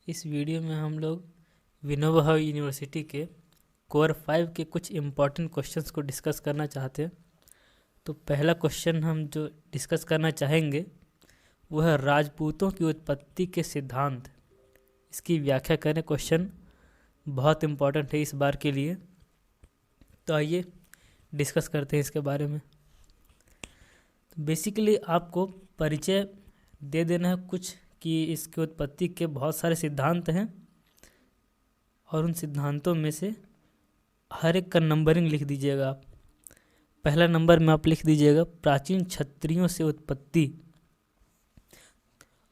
इस वीडियो में हम लोग विनोबा भावे यूनिवर्सिटी के कोर 5 के कुछ इम्पॉर्टेंट क्वेश्चंस को डिस्कस करना चाहते हैं। तो पहला क्वेश्चन हम जो डिस्कस करना चाहेंगे वो है राजपूतों की उत्पत्ति के सिद्धांत। इसकी व्याख्या करें। क्वेश्चन बहुत इम्पॉर्टेंट है इस बार के लिए, तो आइए डिस्कस करते हैं इसके बारे में। तो बेसिकली आपको परिचय दे देना है कुछ कि इसकी उत्पत्ति के बहुत सारे सिद्धांत हैं और उन सिद्धांतों में से हर एक का नंबरिंग लिख दीजिएगा आप। पहला नंबर में आप लिख दीजिएगा प्राचीन क्षत्रियों से उत्पत्ति,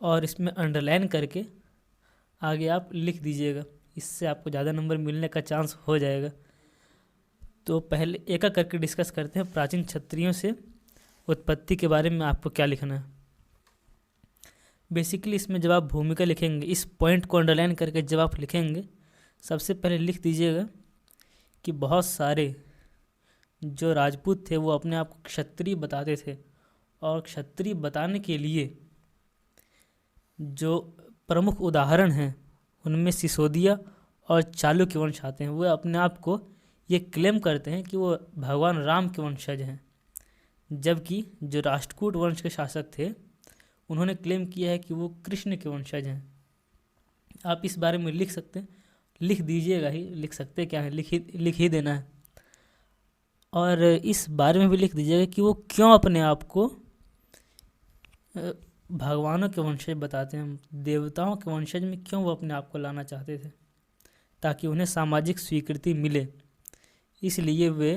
और इसमें अंडरलाइन करके आगे आप लिख दीजिएगा, इससे आपको ज़्यादा नंबर मिलने का चांस हो जाएगा। तो पहले एक एक करके डिस्कस करते हैं। प्राचीन क्षत्रियों से उत्पत्ति के बारे में आपको क्या लिखना है। बेसिकली इसमें जब आप भूमिका लिखेंगे, इस पॉइंट को अंडरलाइन करके जब आप लिखेंगे, सबसे पहले लिख दीजिएगा कि बहुत सारे जो राजपूत थे वो अपने आप को क्षत्रिय बताते थे, और क्षत्रिय बताने के लिए जो प्रमुख उदाहरण हैं उनमें सिसोदिया और चालुक्य वंश आते हैं। वो अपने आप को ये क्लेम करते हैं कि वो भगवान राम के वंशज हैं, जबकि जो राष्ट्रकूट वंश के शासक थे उन्होंने क्लेम किया है कि वो कृष्ण के वंशज हैं। आप इस बारे में लिख सकते हैं, लिख दीजिएगा ही, लिख सकते क्या है, लिख ही देना है। और इस बारे में भी लिख दीजिएगा कि वो क्यों अपने आप को भगवानों के वंशज बताते हैं, देवताओं के वंशज में क्यों वो अपने आप को लाना चाहते थे, ताकि उन्हें सामाजिक स्वीकृति मिले। इसलिए वे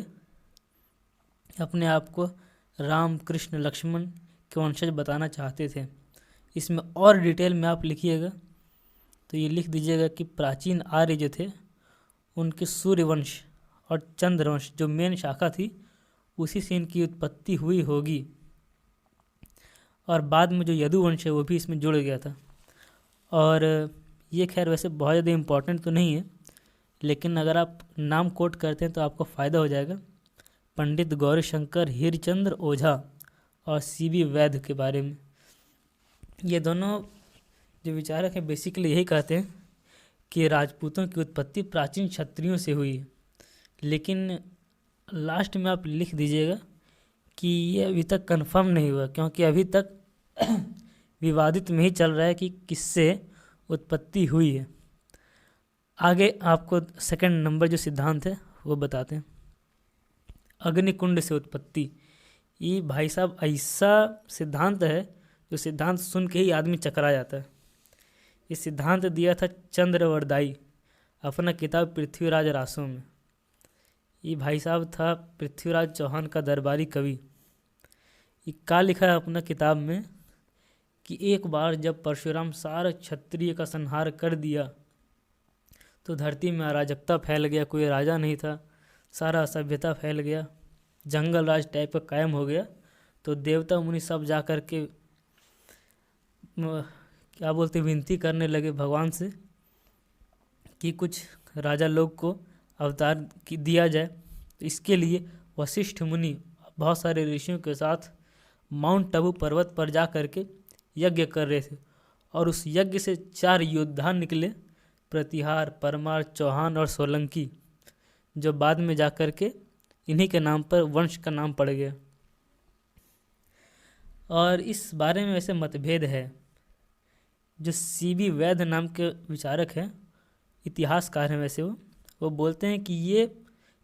अपने आप को राम कृष्ण लक्ष्मण के वंशज बताना चाहते थे। इसमें और डिटेल में आप लिखिएगा तो ये लिख दीजिएगा कि प्राचीन आर्य जो थे उनके सूर्यवंश और चंद्रवंश जो मेन शाखा थी उसी से इनकी उत्पत्ति हुई होगी, और बाद में जो यदुवंश है वो भी इसमें जुड़ गया था। और ये खैर वैसे बहुत ज़्यादा इम्पोर्टेंट तो नहीं है, लेकिन अगर आप नाम कोट करते हैं तो आपको फ़ायदा हो जाएगा। पंडित गौरीशंकर हीरचंद्र ओझा और सीबी वैद्य के बारे में। ये दोनों जो विचारक हैं बेसिकली यही कहते हैं कि राजपूतों की उत्पत्ति प्राचीन क्षत्रियों से हुई है, लेकिन लास्ट में आप लिख दीजिएगा कि ये अभी तक कंफर्म नहीं हुआ, क्योंकि अभी तक विवादित में ही चल रहा है कि किससे उत्पत्ति हुई है। आगे आपको सेकंड नंबर जो सिद्धांत है वो बताते हैं। अग्निकुंड से उत्पत्ति। ये भाई साहब ऐसा सिद्धांत है जो सिद्धांत सुन के ही आदमी चकरा जाता है। ये सिद्धांत दिया था चंद्रवरदाई अपना किताब पृथ्वीराज रासों में। ये भाई साहब था पृथ्वीराज चौहान का दरबारी कवि। ये क्या लिखा है अपना किताब में कि एक बार जब परशुराम सारा क्षत्रिय का संहार कर दिया तो धरती में अराजकता फैल गया, कोई राजा नहीं था, सारा असभ्यता फैल गया, जंगल राज टाइप का कायम हो गया। तो देवता मुनि सब जा कर के क्या बोलते विनती करने लगे भगवान से कि कुछ राजा लोग को अवतार दिया जाए। तो इसके लिए वशिष्ठ मुनि बहुत सारे ऋषियों के साथ माउंट आबू पर्वत पर जा कर के यज्ञ कर रहे थे, और उस यज्ञ से 4 योद्धा निकले, प्रतिहार, परमार, चौहान और सोलंकी, जो बाद में जा कर के इन्हीं के नाम पर वंश का नाम पड़ गया। और इस बारे में वैसे मतभेद है। जो सीबी वैद्य नाम के विचारक हैं, इतिहासकार हैं वैसे, वो बोलते हैं कि ये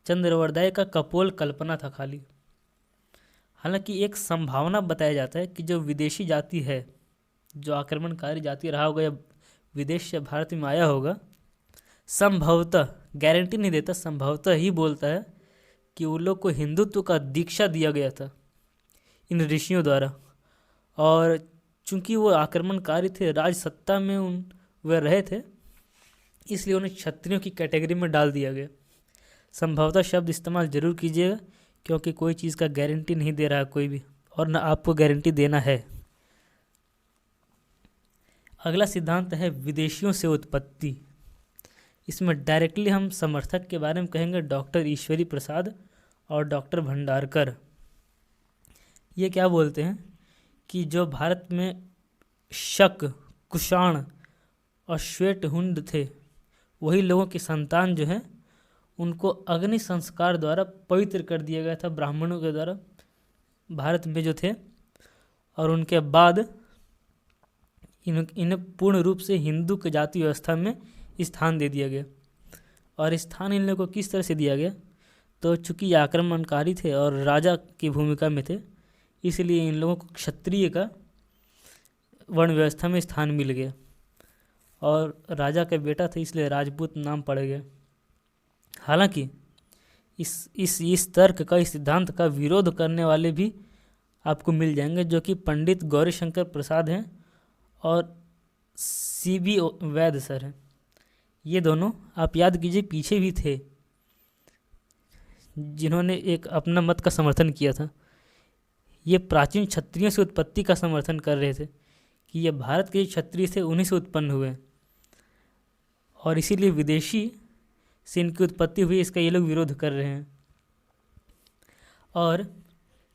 चंद्रवरदाई का कपोल कल्पना था खाली। हालांकि एक संभावना बताया जाता है कि जो विदेशी जाति है, जो आक्रमणकारी जाति रहा होगा या विदेश से भारत में आया होगा, संभवतः, गारंटी नहीं देता, संभवतः ही बोलता है कि उन लोग को हिंदुत्व का दीक्षा दिया गया था इन ऋषियों द्वारा, और चूंकि वो आक्रमणकारी थे, राज सत्ता में वे रहे थे, इसलिए उन्हें क्षत्रियों की कैटेगरी में डाल दिया गया। संभवतः शब्द इस्तेमाल जरूर कीजिएगा, क्योंकि कोई चीज़ का गारंटी नहीं दे रहा है कोई भी, और ना आपको गारंटी देना है। अगला सिद्धांत है विदेशियों से उत्पत्ति। इसमें डायरेक्टली हम समर्थक के बारे में कहेंगे डॉक्टर ईश्वरी प्रसाद और डॉक्टर भंडारकर। ये क्या बोलते हैं कि जो भारत में शक, कुषाण और श्वेतहुंड थे, वही लोगों की संतान जो है उनको अग्नि संस्कार द्वारा पवित्र कर दिया गया था ब्राह्मणों के द्वारा भारत में जो थे। और उनके बाद इन्हें पूर्ण रूप से हिंदू की जाति व्यवस्था में स्थान दे दिया गया। और स्थान इन लोगों को किस तरह से दिया गया, तो चूँकि ये आक्रमणकारी थे और राजा की भूमिका में थे, इसलिए इन लोगों को क्षत्रिय का वर्ण व्यवस्था में स्थान मिल गया। और राजा का बेटा था इसलिए राजपूत नाम पड़ गया। हालांकि इस तर्क का, इस सिद्धांत का विरोध करने वाले भी आपको मिल जाएंगे, जो कि पंडित गौरीशंकर प्रसाद हैं और C.B. वैद्य सर हैं। ये दोनों आप याद कीजिए पीछे भी थे, जिन्होंने एक अपना मत का समर्थन किया था। ये प्राचीन क्षत्रियों से उत्पत्ति का समर्थन कर रहे थे कि ये भारत के क्षत्रिय से उन्हीं से उत्पन्न हुए और इसीलिए विदेशी से इनकी उत्पत्ति हुई, इसका ये लोग विरोध कर रहे हैं। और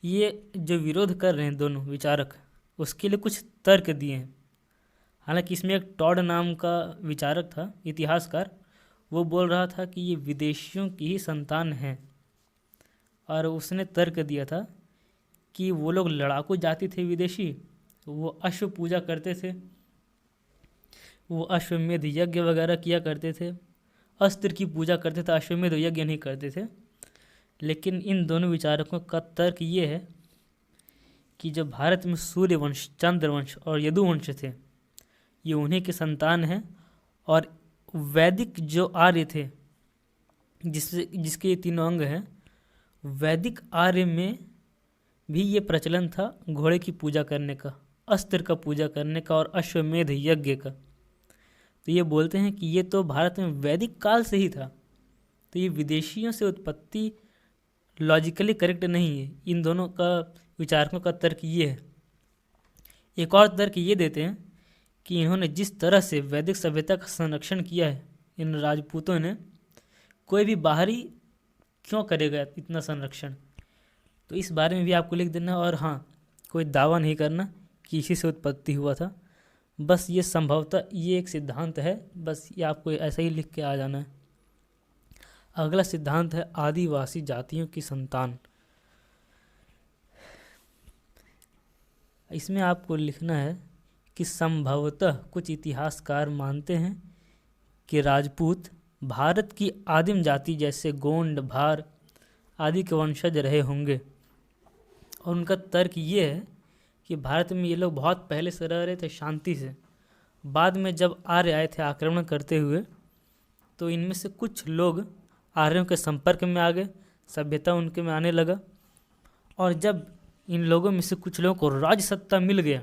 ये जो विरोध कर रहे हैं दोनों विचारक, उसके लिए कुछ तर्क दिए हैं। हालांकि इसमें एक टॉड नाम का विचारक था, इतिहासकार, वो बोल रहा था कि ये विदेशियों की ही संतान हैं। और उसने तर्क दिया था कि वो लोग लड़ाकू जाति थे विदेशी, वो अश्व पूजा करते थे, वो अश्वमेध यज्ञ वगैरह किया करते थे, अस्त्र की पूजा करते थे, अश्वमेध यज्ञ नहीं करते थे। लेकिन इन दोनों विचारकों का तर्क ये है कि जो भारत में सूर्यवंश, चंद्रवंश और यदुवंश थे, ये उन्हीं के संतान हैं। और वैदिक जो आर्य थे, जिसके ये तीनों अंग हैं, वैदिक आर्य में भी ये प्रचलन था घोड़े की पूजा करने का, अस्त्र का पूजा करने का और अश्वमेध यज्ञ का। तो ये बोलते हैं कि ये तो भारत में वैदिक काल से ही था, तो ये विदेशियों से उत्पत्ति लॉजिकली करेक्ट नहीं है। इन दोनों का विचारकों का तर्क ये है। एक और तर्क ये देते हैं कि इन्होंने जिस तरह से वैदिक सभ्यता का संरक्षण किया है इन राजपूतों ने, कोई भी बाहरी क्यों करेगा इतना संरक्षण। तो इस बारे में भी आपको लिख देना। और हाँ, कोई दावा नहीं करना कि इसी से उत्पत्ति हुआ था, बस ये संभवतः ये एक सिद्धांत है, बस ये आपको ऐसा ही लिख के आ जाना है। अगला सिद्धांत है आदिवासी जातियों की संतान। इसमें आपको लिखना है कि संभवतः कुछ इतिहासकार मानते हैं कि राजपूत भारत की आदिम जाति जैसे गोंड, भार आदि के वंशज रहे होंगे। और उनका तर्क ये है कि भारत में ये लोग बहुत पहले से रह रहे थे शांति से। बाद में जब आर्य आए थे आक्रमण करते हुए, तो इनमें से कुछ लोग आर्यों के संपर्क में आ गए, सभ्यता उनके में आने लगा। और जब इन लोगों में से कुछ लोगों को राज सत्ता मिल गया,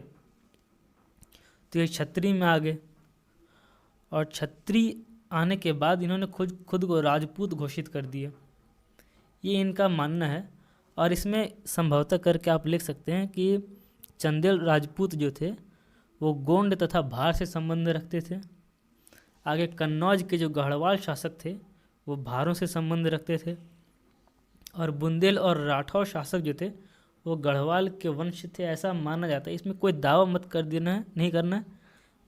तो ये क्षत्रिय में आ गए। और क्षत्रिय आने के बाद इन्होंने खुद को राजपूत घोषित कर दिया, ये इनका मानना है। और इसमें संभवतः करके आप लिख सकते हैं कि चंदेल राजपूत जो थे वो गोंड तथा भार से संबंध रखते थे। आगे कन्नौज के जो गढ़वाल शासक थे वो भारों से संबंध रखते थे। और बुंदेल और राठौर शासक जो थे वो गढ़वाल के वंश थे, ऐसा माना जाता है। इसमें कोई दावा मत कर देना है, नहीं करना है,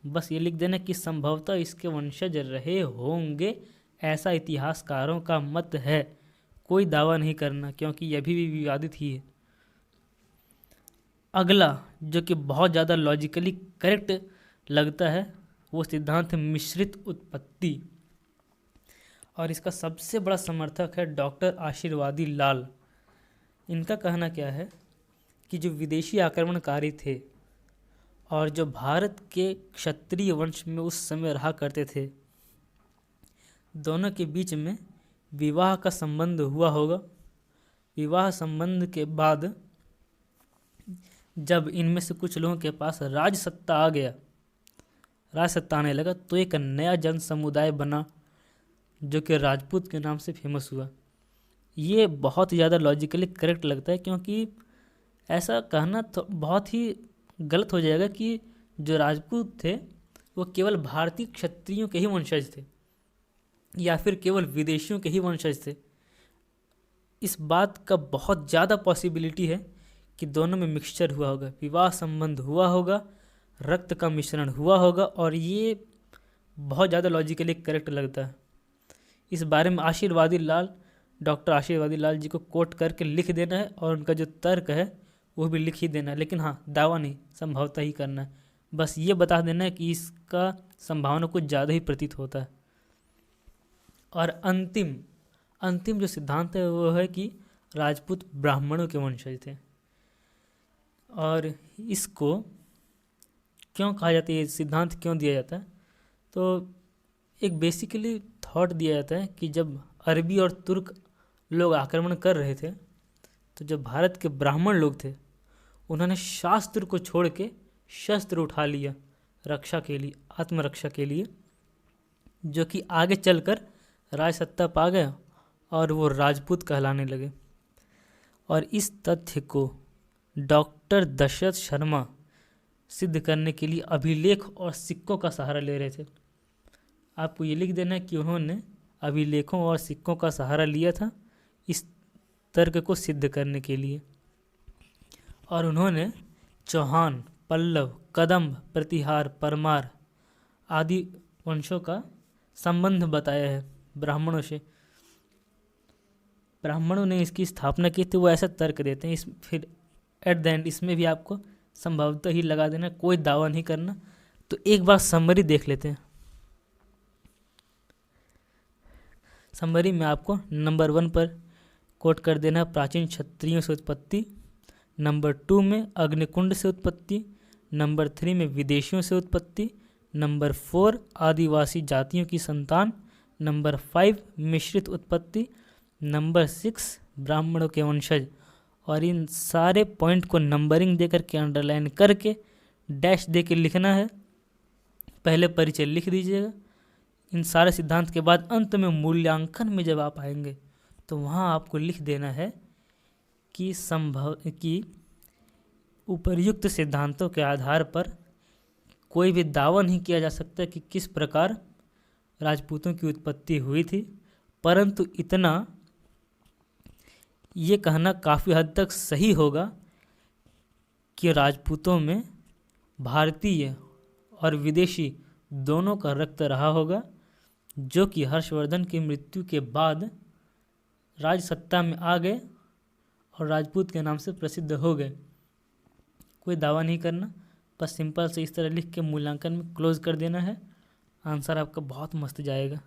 बस ये लिख देना कि संभवतः इसके वंशज रहे होंगे, ऐसा इतिहासकारों का मत है। कोई दावा नहीं करना, क्योंकि यह भी विवादित ही है। अगला जो कि बहुत ज़्यादा लॉजिकली करेक्ट लगता है वो सिद्धांत मिश्रित उत्पत्ति। और इसका सबसे बड़ा समर्थक है डॉक्टर आशीर्वादी लाल। इनका कहना क्या है कि जो विदेशी आक्रमणकारी थे और जो भारत के क्षत्रिय वंश में उस समय रहा करते थे, दोनों के बीच में विवाह का संबंध हुआ होगा। विवाह संबंध के बाद जब इनमें से कुछ लोगों के पास राज सत्ता आ गया, राज सत्ता आने लगा, तो एक नया जन समुदाय बना जो कि राजपूत के नाम से फेमस हुआ। ये बहुत ज़्यादा लॉजिकली करेक्ट लगता है, क्योंकि ऐसा कहना तो बहुत ही गलत हो जाएगा कि जो राजपूत थे वो केवल भारतीय क्षत्रियों के ही वंशज थे या फिर केवल विदेशियों के ही वंशज थे। इस बात का बहुत ज़्यादा पॉसिबिलिटी है कि दोनों में मिक्सचर हुआ होगा, विवाह संबंध हुआ होगा, रक्त का मिश्रण हुआ होगा। और ये बहुत ज़्यादा लॉजिकली करेक्ट लगता है। इस बारे में डॉक्टर आशीर्वादी लाल जी को कोट करके लिख देना है और उनका जो तर्क है वो भी लिख ही देना है, लेकिन हाँ दावा नहीं, संभवतः ही करना है। बस ये बता देना है कि इसका संभावना कुछ ज़्यादा ही प्रतीत होता है। और अंतिम जो सिद्धांत है वो है कि राजपूत ब्राह्मणों के वंशज थे। और इसको क्यों कहा जाता है, ये सिद्धांत क्यों दिया जाता है, तो एक बेसिकली थॉट दिया जाता है कि जब अरबी और तुर्क लोग आक्रमण कर रहे थे तो जो भारत के ब्राह्मण लोग थे उन्होंने शास्त्र को छोड़ के शस्त्र उठा लिया रक्षा के लिए, आत्मरक्षा के लिए, जो कि आगे चलकर राज सत्ता पा गए और वो राजपूत कहलाने लगे। और इस तथ्य को डॉक्टर दशरथ शर्मा सिद्ध करने के लिए अभिलेख और सिक्कों का सहारा ले रहे थे। आपको ये लिख देना है कि उन्होंने अभिलेखों और सिक्कों का सहारा लिया था इस तर्क को सिद्ध करने के लिए। और उन्होंने चौहान, पल्लव, कदम्ब, प्रतिहार, परमार आदि वंशों का संबंध बताया है ब्राह्मणों से। ब्राह्मणों ने इसकी स्थापना की थी, वो ऐसा तर्क देते हैं। फिर एट द एंड इसमें भी आपको संभवतः ही लगा देना, कोई दावा नहीं करना। तो एक बार समरी देख लेते हैं। समरी में आपको नंबर 1 पर कोट कर देना प्राचीन क्षत्रियों से उत्पत्ति, नंबर 2 में अग्निकुंड से उत्पत्ति, नंबर 3 में विदेशियों से उत्पत्ति, नंबर 4 आदिवासी जातियों की संतान, नंबर 5 मिश्रित उत्पत्ति, नंबर 6 ब्राह्मणों के वंशज। और इन सारे पॉइंट को नंबरिंग देकर के अंडरलाइन करके डैश दे के लिखना है। पहले परिचय लिख दीजिएगा। इन सारे सिद्धांत के बाद अंत में मूल्यांकन में जब आप आएंगे तो वहाँ आपको लिख देना है कि उपर्युक्त सिद्धांतों के आधार पर कोई भी दावा नहीं किया जा सकता कि किस प्रकार राजपूतों की उत्पत्ति हुई थी, परंतु इतना ये कहना काफ़ी हद तक सही होगा कि राजपूतों में भारतीय और विदेशी दोनों का रक्त रहा होगा, जो कि हर्षवर्धन की मृत्यु के बाद राज सत्ता में आ गए और राजपूत के नाम से प्रसिद्ध हो गए। कोई दावा नहीं करना, बस सिंपल से इस तरह लिख के मूल्यांकन में क्लोज कर देना है। आंसर आपका बहुत मस्त जाएगा।